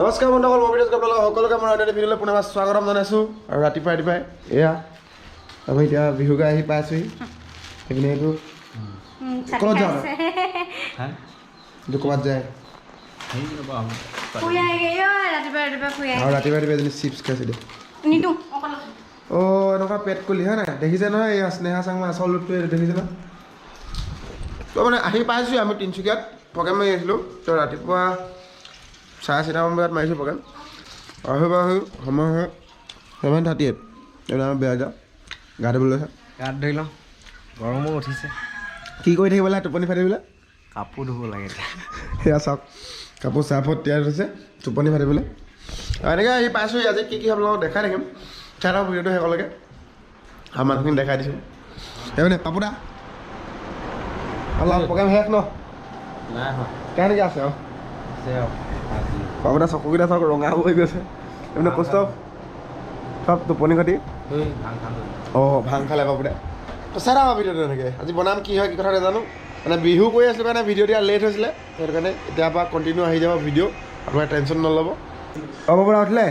নমস্কাৰ বন্ধুসকল, মই ভিডিঅ'ত আপোনালোকক সকলোকে মই এটা ভিডিঅ'লৈ পুনৰ স্বাগতম জনাইছোঁ। আৰু ৰাতিপুৱাই এয়া আমি এতিয়া বিহু গাই আহি পাইছোঁহি। সেইপিনে এইটো ক'ত যাওঁ ক'ৰবাত যায় আৰু ৰাতিপুৱাই এজনী চিপছ খাইছে দে। অঁ এনেকুৱা পেট কলি হয় নাই, দেখিছে নহয় এয়া স্নেহা চাংমা আচল ৰূপটো দেখিছে ন। তো মানে আহি পাইছোঁ আমি তিনিচুকীয়াত প্ৰগ্ৰেম মাৰি আছিলোঁ। তো ৰাতিপুৱা 4:30মান বজাত মাৰিছোঁ প্ৰগ্ৰেম। আহি সময় হয় 7:38। এইবিলাক আমাৰ বেয়া যাওঁ গা ধুবলৈ গাত ধুই লওঁ, গৰমো উঠিছে। কি কৰি থাকিব লাগে টোপনি ফাটিবলৈ? কাপোৰ ধুব লাগে। সেয়া চাওক কাপোৰ চাৰ্ফত তিয়াই থৈছে টোপনি ফাটিবলৈ। আৰু এনেকৈ আহি পাইছোঁ আজি কি আপোনালোকক দেখাই থাকিম। চাই থাকক ভিডিঅ'টো শেষলৈকে আৰু মানুহখিনি দেখাই দিছোঁ। সেইমানে পাপু দা অলপ প্ৰগ্ৰেম শেষ ন? নাই হয় কেনেকৈ আছে আৰু পাপু দা চকুকেইটা চাওক ৰঙা হৈ গৈছে। এইপিনে কষ্ট চব টোপনি খতি। অঁ ভাং খালে পাপু দা। তো চাই থাকক ভিডিঅ'টো এনেকৈ। আজি বনাম কি হয় কি কথা নাজানো, মানে বিহু কৰি আছিলোঁ কাৰণে ভিডিঅ' দিয়া লেট হৈছিলে, সেইটো কাৰণে এতিয়াৰ পৰা কণ্টিনিউ আহি যাব ভিডিঅ'। আপোনাৰ টেনশ্যন নল'ব। অঁ পাপু দা উঠিলে?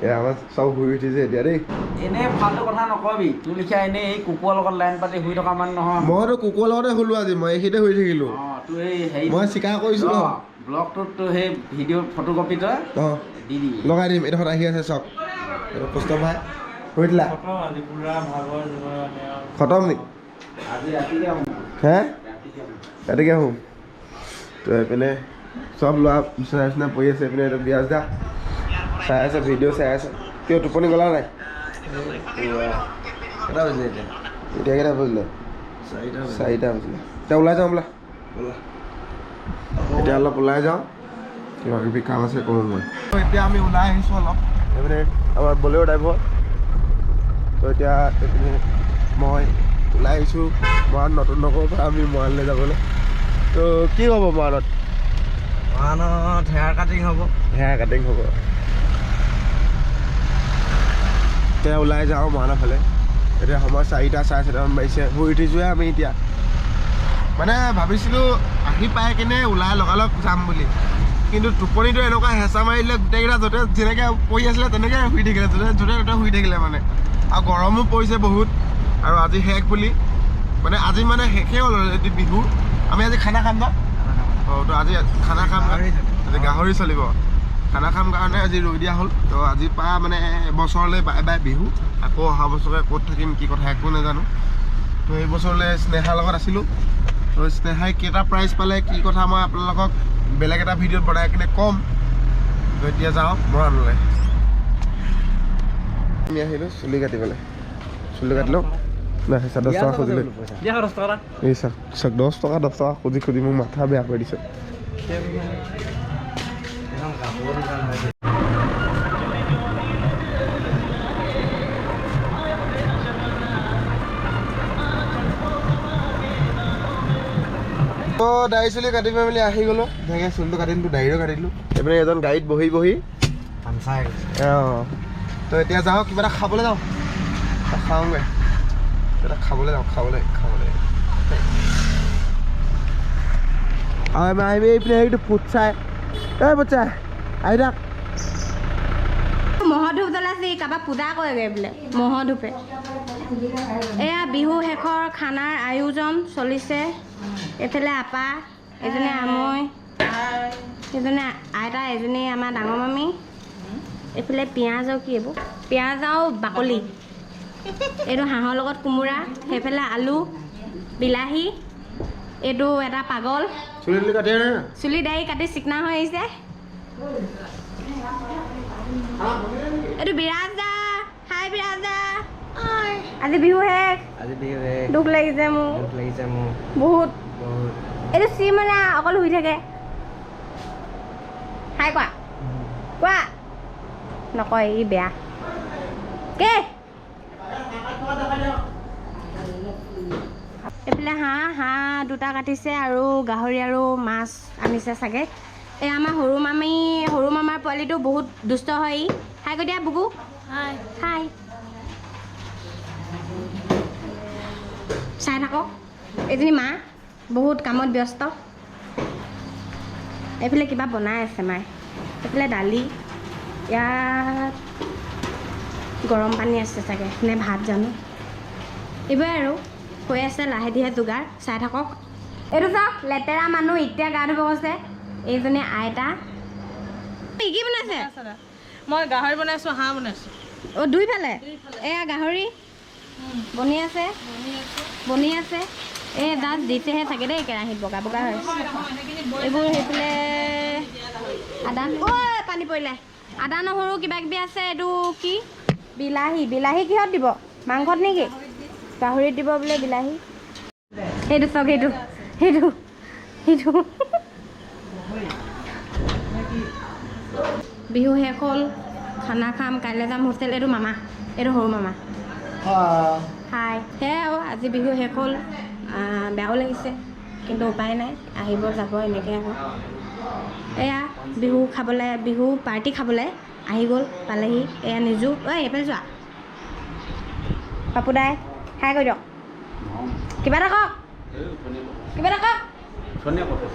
এয়া আমাৰ চব শুই উঠিছে এতিয়া দেই। এনেই ফাল্টু কথা নকবি, তোৰ লিখীয়া এনেই এই কুকুৰৰ লগত লাইন পাতি শুই থকা মানুহ নহয়। মইতো কুকুৰৰ লগতে শুলো আজি, মই এইখিনিতে শুই থাকিলোঁ। অঁ তোৰ এই হেৰি মই স্বীকাৰ কৰিছোঁ ন ব্লগটোত তোৰ সেই ভিডিঅ' ফটোকপি তই অঁ দি দিবি, লগাই দিম। এইডোখৰত আহি আছে চব এইটো কষ্ট ভাই শুই দিলা খতম নি? আজি ৰাতিকে হে ৰাতিকে শুম। তো এইপিনে চব ল'ৰা বিচনা চিচনা পৰি আছে। এইপিনে এইটো বিয়াজ দা চাই আছে ভিডিঅ' চাই আছে। কিয় টোপনি গ'লা নাই? কেইটা বাজিলে এতিয়া? এতিয়া কেইটা বাজিলে? 4টা বাজিলে। এতিয়া ওলাই যাওঁ বোলা। এতিয়া অলপ ওলাই যাওঁ, কিবা কিবি কাম আছে কৰোঁ মই। এতিয়া আমি ওলাই আহিছোঁ অলপ এইপিনে আমাৰ বলেৰ' ড্ৰাইভৰ। তো এতিয়া এইপিনে মই ওলাই আহিছোঁ মৰাণ নতুন নগৰৰ পৰা আমি মৰাণলৈ যাবলৈ। তো কি হ'ব মৰাণত? মৰাণত হেয়াৰ কাটিং হ'ব। হেয়াৰ কাটিং হ'ব। এতিয়া ওলাই যাওঁ মৰাণৰ ফালে। এতিয়া সময় 4টা 4:30মান বাজিছে। শুই উঠিছোঁহে আমি এতিয়া। মানে ভাবিছিলোঁ আহি পাই কিনে ওলাই লগালগ যাম বুলি, কিন্তু টোপনিটো এনেকুৱা হেঁচা মাৰি দিলে গোটেইকেইটা য'তে যেনেকৈ পৰি আছিলে তেনেকৈ শুই থাকিলে, য'তে ত'তে শুই থাকিলে মানে। আৰু গৰমো পৰিছে বহুত। আৰু আজি শেষ বুলি মানে আজি মানে শেষেই হ'ল এটি বিহু। আমি আজি খানা খাম ন? অঁ তো আজি খানা খাম, আজি গাহৰি চলিব। খানা খাম কাৰণে আজি ৰৈ দিয়া হ'ল। তো আজিৰ পৰা মানে এবছৰলৈ বাই বাই বিহু। আকৌ অহা বছৰে ক'ত থাকিম কি কথা একো নাজানো। তো এই বছৰলৈ স্নেহাৰ লগত আছিলোঁ। তো স্নেহাই কেইটা প্ৰাইজ পালে কি কথা মই আপোনালোকক বেলেগ এটা ভিডিঅ'ত বনাই কিনে ক'ম। তো এতিয়া যাওঁ মৰাণলৈ। আমি আহিলোঁ চুলি কাটিবলৈ। চুলি কাটি লওঁ। নাই 10 টকা খুজিলে। এই চাওক 10 টকা খুজি মোক মাথা বেয়া কৰি দিছে। দাড়ি চুলি কাটি মেলি আহি গ'লোঁ। ধুনীয়াকৈ চুলিটো কাটি দিলোঁ, দাড়িও কাটি দিলোঁ। এইপিনে এজন গাড়ীত বহি অঁ তো এতিয়া যাওঁ কিবা এটা খাবলৈ যাওঁ, খাওঁগৈ কিবা এটা খাবলৈ যাওঁ। খাবলৈ আৰু আহিবি এইপিনে এইটো ফুটচাই এই ফুটচাই আহি থাক। মহধূপ জ্বলাইছে, কাৰোবাক পূজা কৰেগৈ বোলে মহধূপে। এয়া বিহু শেষৰ খানাৰ আয়োজন চলিছে। এইফালে আপা, এজনী আমৈ, এজনী আইতা, এজনী আমাৰ ডাঙৰ মামী। এইফালে পিঁয়াজৰ কি এইবোৰ পিঁয়াজ আৰু বাকলি, এইটো হাঁহৰ লগত কোমোৰা, সেইফালে আলু বিলাহী, এইটো এটা পাগল চুলি দাড়ি কাটি চিকনা হৈ আহিছে। এইটো বিৰাজ দা। হাই বিৰাজ দা। আজি বিহু শেষ। দুখ লাগিছে মোৰ বহুত। এইটো চি মানে অকল শুই থাকে। হাই কোৱা নকয়, ই বেয়া কে। এইফালে হাঁহ 2টা কাটিছে আৰু গাহৰি আৰু মাছ আনিছে চাগে। এই আমাৰ সৰু মামাৰ পোৱালিটো বহুত দুষ্ট হয়। ই হাই কৈ দিয়া বুকু। হাই চাই থাকক। এজনী মা বহুত কামত ব্যস্ত। এইফালে কিবা বনাই আছে মায়ে এইফালে দালি ইয়াত গৰম পানী আছে চাগে নে ভাত জানো এইবাৰ আৰু হৈ আছে লাহে ধীৰে যোগাৰ চাই থাকক এইটো চাওক লেতেৰা মানুহ এতিয়া গা ধুব গৈছে এইজনী আইতা কি বনাইছে মই গাহৰি বনাইছোঁ হাঁহ বনাইছোঁ অঁ দুইফালে এয়া গাহৰি বনি আছে এই জাষ্ট দিছেহে চাগে দেই কেৰাহীত বগা বগা হৈ এইবোৰ সেইফালে আদা পানী পৰিলে আদা নহৰু কিবা কিবি আছে এইটো কি বিলাহী কিহত দিব মাংসত নেকি গাহৰিত দিব বোলে বিলাহী সেইটো চাওক সেইটো বিহু শেষ হ'ল খানা খাম কাইলৈ যাম হোষ্টেল এইটো মামা এইটো সৰু মামা হাই সেয়াই আৰু আজি বিহু শেষ হ'ল বেয়াও লাগিছে কিন্তু উপায় নাই আহিব যাব এনেকৈ আকৌ এয়া বিহু খাবলৈ বিহু পাৰ্টি খাবলৈ আহি গ'ল পালেহি এয়া নিজু এইফালে যোৱা পাপু দাই হাই কৰি দিয়ক কিবা এটা কওক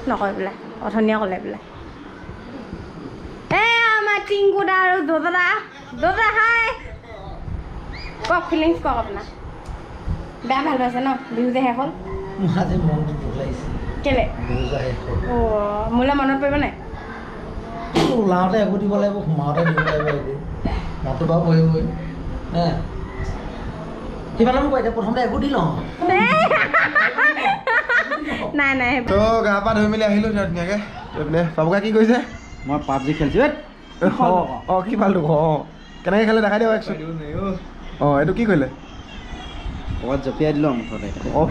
নকয় বোলে অথনিয়ে ক'লে বোলে আমাৰ টিংকু দা আৰু দদা হাই কওক ফিলিংছ কওক আপোনাৰ বেয়া ভাল পাইছে ন বিহু যে শেষ হ'ল কেলে অঁ মোলৈ মনত পৰিব নাই ওলাওঁতে একো দিব লাগিব সোমাওঁতে দিব লাগিব একো মাতো বাৰু বহি সিমানে মোক এতিয়া প্ৰথমতে একো দি লওঁ নাই তো গা পা ধুই মেলি আহিলোঁ ধুনীয়াকৈ এইপিনে পাপুকা কি কৰিছে মই পাবজি খেলিছোঁ অঁ কি ভালটো অঁ কেনেকৈ খালে দেখাই দিয়ক একচোন অঁ এইটো কি কৰিলে ক'ৰবাত জঁপিয়াই দিলোঁ মুঠতে অঁ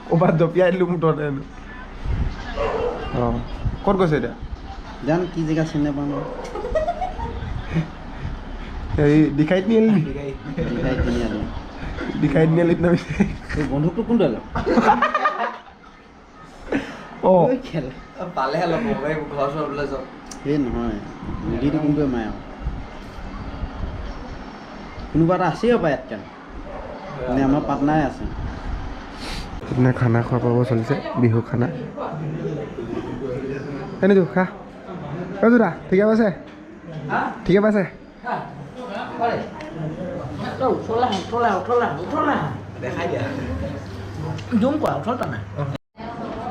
ক'ৰবাত জঁপিয়াই দিলোঁ মুঠতে অঁ ক'ত গৈছে এতিয়া জান কি জেগা চিনি নাপাওঁ হেৰি দিখাইত নিয়ে দিখাইত নিয়ে লিট নামিছে বন্ধুকটো কোনটো আলো অঁ খেল পালেহে ল'ব ঘৰ চৰ বোলে চব এই নহয় নদীটো কোনটোৱে মায়ে আৰু কোনোবা এটা আছেই পায় ইয়াতকৈ মানে আমাৰ পাৰ্টনাৰে আছে সেইদিনা খানা খোৱা পাব চলিছে বিহু খানা এনেতো খা দা ঠিকে পাইছে দেখাই দিয়া জুম কৰা উঠলতা নাই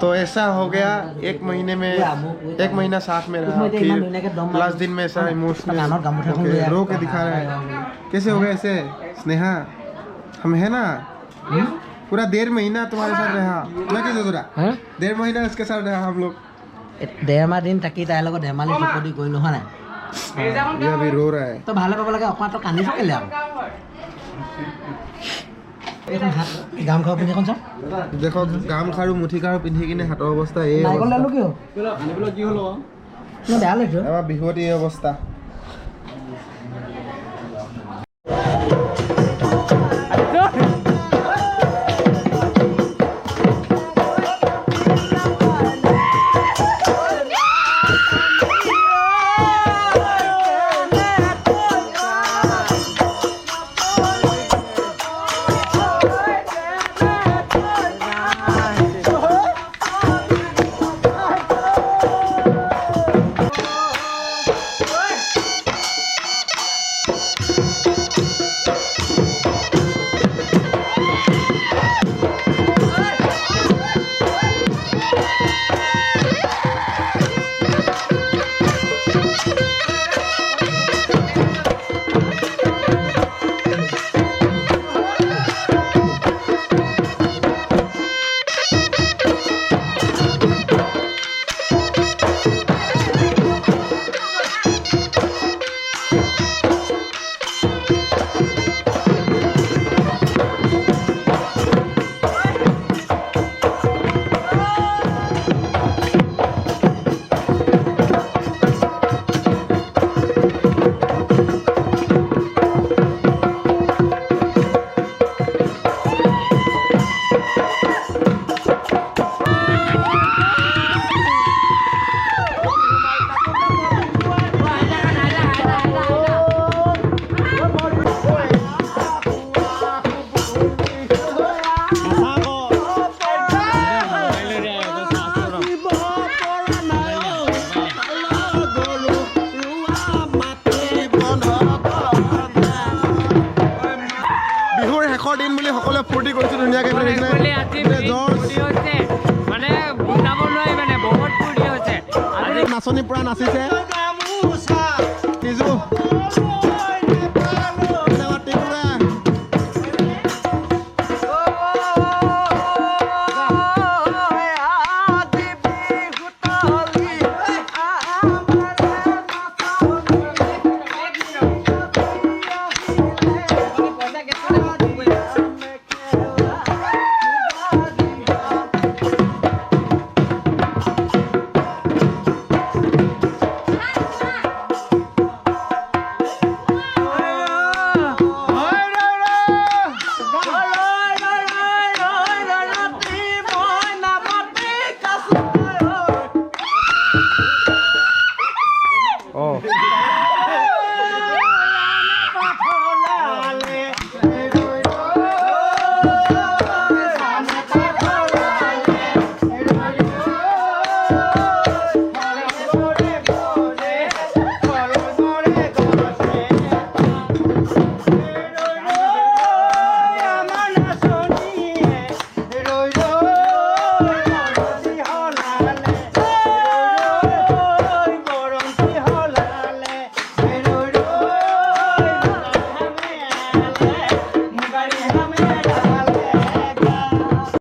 तो ऐसा हो गया एक महीने में एक महीना साथ में रहा फिर लास्ट दिन में ऐसा इमोशनल रो के दिखा रहे हैं कैसे हो गए ऐसे स्नेहा हम है ना पूरा 1.5 महीना तुम्हारे साथ रहा मैं कैसे दूरा 1.5 महीना इसके साथ रहा हम लोग 1.5 মাহ দিন থাকি তাইৰ লগত ধেমালি টিপদি কৰিলোঁ হয় নাই ये अभी रो रहा है তই ভালে পাব লাগে অকণমান তই কান্দিছ কেলে আকৌ এইখন হাত গাম খাওঁ পিন্ধি এখন চাওঁ देखो गाम खारू मुठी खारू पिंधि किने हाथर अवस्था ये নাৰিকল লালো কি হ'ল মই বেয়া লাগিছে एबार बिहुत ये अवस्था নাচনী পুৰা নাচিছে।